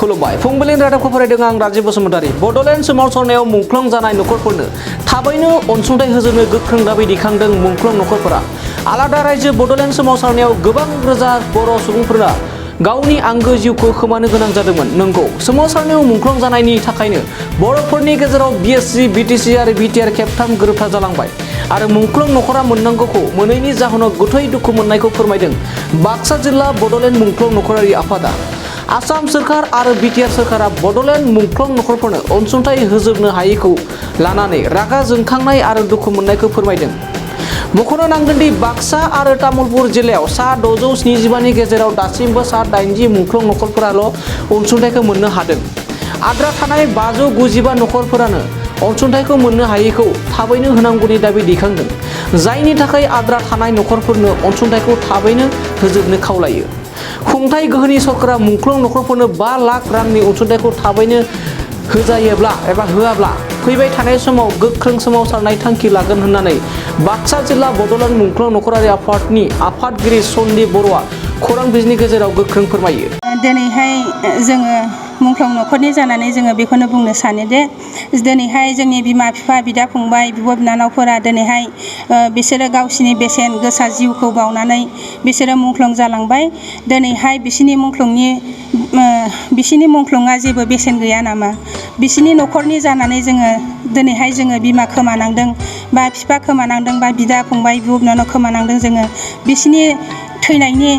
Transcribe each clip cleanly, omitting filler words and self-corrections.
खुलुमबाय फुंबिलिनि रादाबखौ फरायदों आं राजीव बसुमतारी। बड'लेण्ड सोमावसारनायाव मुंख्लं जानाय नखरफोरनो थाबैनो अनसुंथाइ होजोबनो गोख्रों दाबि दैखांदों मुंख्लं नखरफोरा। आलादा रायजो बड'लेण्ड सोमावसारनायाव गोबां रोजा बर' सुबुंफोरा गावनि आंगो जिउखौ खोमानो गोनां जादोंमोन। नंगौ, सोमावसारनायाव मुंख्लं जानायनि थाखायनो बर'फोरनि गेजेराव बिएससि, बिटिसि आरो बिटिआर खेबथाम गोरोबथा जालांबाय आरो मुंख्लं नखरा मोननांगौखौ मोनैनि जाहोनाव गोथै दुखु मोननायखौ फोरमायदों बाक्सा जिल्ला बड'लेण्ड मुंख्लं नखरारि आफादा। आसाम सोरखार आरो बिटिआर सोरखारा बड'लेण्ड मुंख्लं नखरफोरनो अनसुंथाइ होजोबनो हायैखौ लानानै रागा जोंखांनाय आरो दुखु मोननायखौ फोरमायदों। मख'नो नांगोन दि बाक्सा आरो तामुलपुर जिल्लायाव सा 675नि गेजेराव दासिमबो सा 80 मुंख्लं नखरफोराल' अनसुंथाइखौ मोननो हादों। आद्रा थानाय 595 नखरफोरानो अनसुंथाइखौ मोननो हायैखौ थाबैनो होनांगौनि दाबि दैखांदों, जायनि थाखाय आद्रा थानाय नखरफोरनो अनसुंथाइखौ थाबैनो होजोबनो खावलायो। खुंथाय गोहोनि सरकारा मुंख्लं नखरफोरनो 5 लाख रांनि अनसुंथाइखौ थाबैनो होजायोब्ला एबा होआब्ला फैबाय थानाय समाव गोख्रों सोमावसारनाय थांखि लागोन होननानै बाक्सा जिल्ला बड'लेण्ड मुंख्लं नखरारि आफादनि आफादगिरि सन्दीप बर'आ खौरां बिजोंनि गेजेराव गोख्रों फोरमायो। दिनैहाय जोङो मुंख्लं नखरनि जानानै जोङो बेखौनो बुंनो सानो दे दिनैहाय जोंनि बिमा बिफा, बिदा फंबाय, बिब' बिनानावफोरा दिनैहाय बिसोरो गावसिनि बेसेन गोसा जिउखौ बावनानै बिसोरो मुंख्लं जालांबाय। दिनैहाय बिसिनि मुंख्लंआ जेबो बेसेन गैया नामा? बिसिनि नखरनि जानानै दिनैहाय जोङो बिमा खोमानांदों बा बिफा खोमानांदों बा बिदा फंबाय, बिब' बिनानाव खोमानांदों। जोङो बिसिनि थैनायनि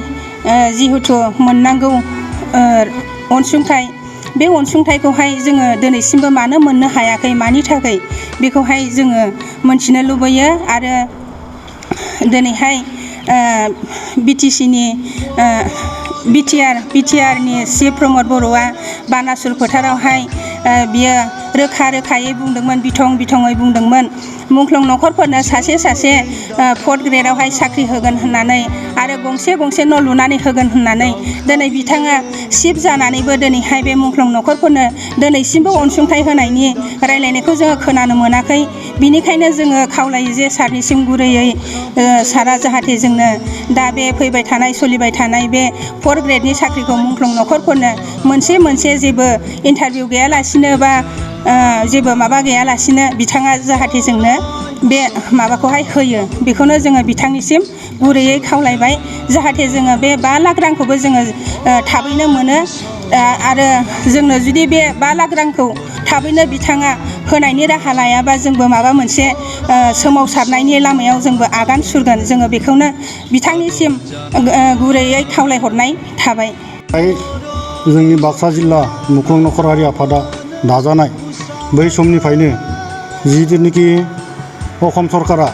जिहेथु मोननांगौ अनसुंथाइ, बे अनसुंथाइखौहाय जोङो दिनैसिमबो मानो मोननो हायाखै, मानि थाखाय बेखौहाय जोङो मोनथिनो लुबैयो। आरो दिनैहाय बिटिआरनि चिफ प्रमद बर'आ बानासुर फोथारावहाय बियो रोखा रोखायै बुंदोंमोन, बिथङै बुंदोंमोन मुंख्लं नखरफोरनो सासे 4th ग्रेडआवहाय साख्रि होगोन होननानै आरो गंसे न' लुनानै होगोन होननानै। दिनै बिथाङा चिफ जानानैबो दिनैहाय बे मुंख्लं नखरफोरनो दिनैसिमबो अनसुंथाइ होनायनि रायलायनायखौ जोङो खोनानो मोनाखै। बिनिखायनो जोङो खावलायो जे सारनिसिम गुरैयै सारा जाहाथे जोंनो दा बे फैबाय थानाय सोलिबाय थानाय बे 4th ग्रेडनि साख्रिखौ मुंख्लं नखरफोरनो मोनसे जेबो इन्टारभिउ गैयालासिनो बा जेबो माबा गैयालासिनो बिथाङा जाहाथे जोंनो बे माबाखौहाय होयो, बेखौनो जोङो बिथांनिसिम गुरैयै खावलायबाय। जाहाथे जोङो बे 5 लाख रांखौबो जोङो थाबैनो मोनो आरो जोंनो जुदि बे 5 लाख रांखौ थाबैनो बिथाङा होनायनि राहा लायाबा जोंबो माबा मोनसे सोमावसारनायनि लामायाव जोंबो आगान सुरगोन। जोङो बेखौनो बिथांनिसिम गुरैयै खावलायहरनाय थाबाय। जोंनि बाक्सा जिल्ला मुंख्लं नखरारि आफादा दाजानाय बै समनिफ्रायनो जिथुनिखि असम सरकारा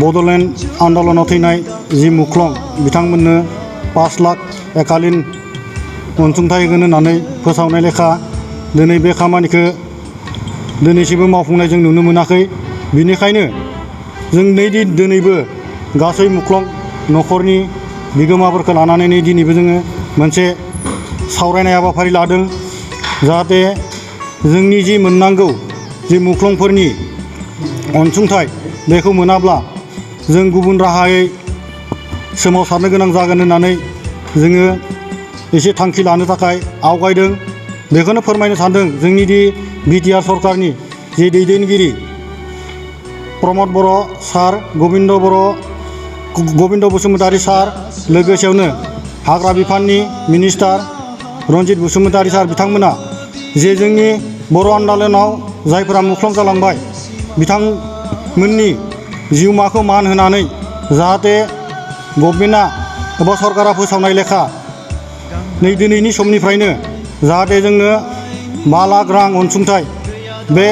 बड'लेण्ड आन्दलनाव थैनाय जि मुंख्लं बिथांमोननो 5 लाख एकालीन अनसुंथाइ होगोन होननानै फोसावनाय लेखा दिनै बे खामानिखौ दिनैसिमबो मावफुंनाय जों नुनो मोनाखै। बिनिखायनो जों दिनैबो गासै मुंख्लं नखरनि बिगोमाफोरखौ लानानै दिनैबो जोङो मोनसे सावरायनाय हाबाफारि लादों। जाहाथे जोंनि जि मोननांगौ जि मुंख्लंफोरनि अनसुंथाइ बेखौ मोनाब्ला जों गुबुन राहायै सोमावसारनो गोनां जागोन होननानै जोङो एसे थांखि लानो थाखाय आवगायदों। बेखौनो फोरमायनो सानदों जोंनि बिटिआर सरकारनि जि दैदेनगिरि प्रमद बर' सार, गबिन्द बसुमतारी सार, लोगोसेयावनो हाग्रा बिफाननि मिनिस्टार रन्जित बसुमतारी सार बिथांमोना जे जोंनि बर' आन्दलनाव जायफोरा मुंख्लं जालांबाय बिथांमोननि जिउमाखौ मान होनानै जाहाथे गभर्नमेन्टआ एबा सरकारा फोसावनाय लेखा दिनैनि समनिफ्रायनो जाहाथे जोंनो 5 लाख रां अनसुंथाइ बे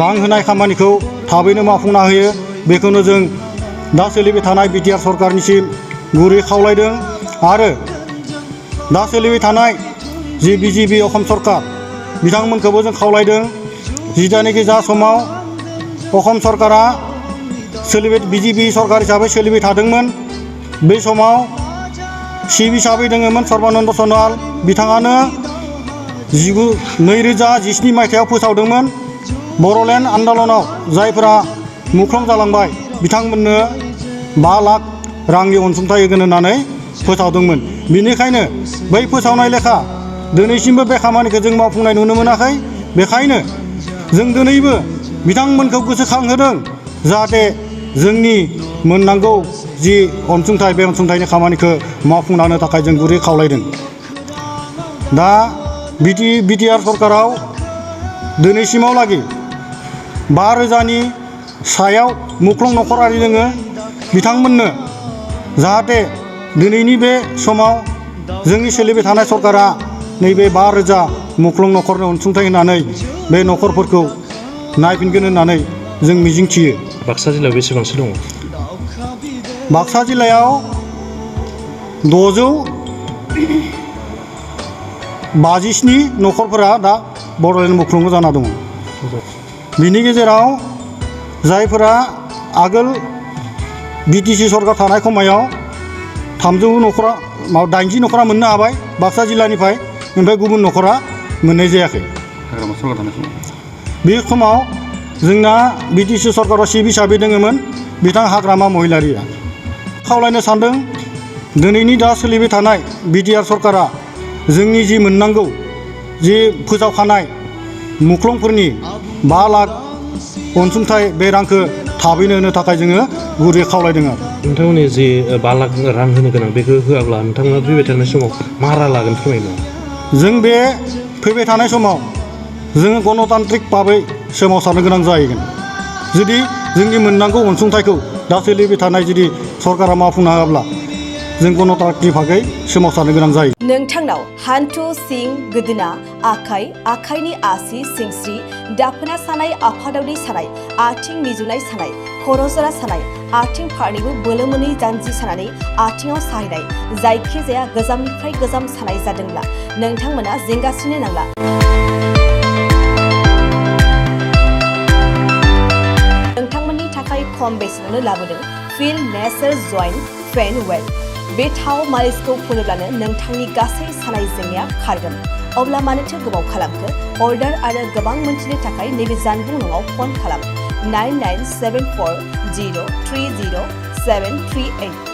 रां होनाय खामानिखौ थाबैनो मावफुंना होयो। बेखौनो जों दा सोलिबाय थानाय बिटिआर सरकारनिसिम गुरै खावलायदों। आरो दा सोलिबाय थानाय जि बिजेपि असम सरकार बिथांमोनखौबो जों खावलायदों, जिथुनाखि जा समाव असम सरकारा बिजेपि सरकार हिसाबै सोलिबाय थादोंमोन, बै समाव चिफ हिसाबै दङमोन सर्बानन्द सन'वाल बिथाङानो 2017 मायथाइयाव फोसावदोंमोन बड'लेण्ड आन्दलनाव जायफोरा मुंख्लं जालांबाय बिथांमोननो 5 लाख रांनि अनसुंथाइ होगोन होननानै फोसावदोंमोन। बेनिखायनो बै फोसावनाय लेखा दिनैसिमबो बे खामानिखौ जों मावफुंनाय नुनो मोनाखै। बेखायनो जों दिनैबो बिथांमोनखौ गोसोखांहोदों जाहाथे जोंनि मोननांगौ जि अनसुंथाइ बे अनसुंथाइनि खामानिखौ मावफुंलांनो थाखाय जों गुरै खावलायदों। दा बिटिआर सरकाराव दिनैसिमावलागि 5,000नि सायाव मुख्लं नखरारि दोङो। बिथांमोननो जाहाथे दिनैनि बे समाव जोंनि सोलिबाय थानाय सरकारा नैबे 5,000 मुख्लं नखरनो अनसुंथाइ होनानै बे नखरफोरखौ नायफिनगोन होननानै जों मिजिंथियो। बाक्सा जिल्लायाव बेसेबांसो दङ? बाक्सा जिल्लायाव 657 नखरफोरा दा बड'लेण्ड मुंख्लं जाना दङ। बिनि गेजेराव जायफोरा आगोल बिटिसि सरकार थानाय समायाव 300 नखरा 80 नखरा मोननो हाबाय बाक्सा जिल्लानिफ्राय, ओमफ्राय गुबुन नखरा मोननाय जायाखै। बे समाव जोंना बिटिसि सरकाराव चिफ हिसाबै दङमोन बिथां हाग्रामा महिलारिया। खावलायनो सानदों दिनैनि दा सोलिबाय थानाय बिटिआर सरकारा जोंनि जि मोननांगौ जि फोसावखानाय मुख्लंफोरनि 5 लाख अनसुंथाइ बे रांखौ थाबैनो होनो थाखाय जोङो गुरै खावलायदों आरो। नोंथांमोननि जि 5 लाख रां होनो गोनां बेखौ होआब्ला नोंथांमोना फैबाय थानाय समाव मा राहा लागोन फोरमायनो? जों बे फैबाय थानाय समाव जोङो गणतान्त्रिक भाबै सोमावसारनो गोनां जाहैगोन। जुदि जोंनि मोननांगौ अनसुंथाइखौ दा सोलिबाय थानाय जुदि सरकारा मावफुंनो हायाब्ला जों गणतान्त्रिक भाबै सोमावसारनो गोनां जायो। नोंथांनाव हान्थु सिं गोदोना आखाइनि आसि सिंस्रि दाफोना सानाय आफादावदै सानाय आथिं मिजुनाय सानाय खर' जरा सानाय आथिं फारनैबो बोलो मोनै जानजि सानानै आथिङाव साहैनाय जायखिजाया गोजामनिफ्राय गोजाम सानाय जादोंब्ला नोंथांमोना जिंगासिनो नांला। नोंथांमोननि थाखाय खम बेसेनावनो लाबोदों फिल नेचार जइन्ट पेन वेल। बे थाव मालिसखौ फुनोब्लानो नोंथांनि गासै सानाय जेंनाया खारगोन। अब्ला मानोथो गोबाव खालामखो? अर्डार आरो गोबां मोनथिनो थाखाय नैबे जानबुं नङाव फन खालाम 9974030738।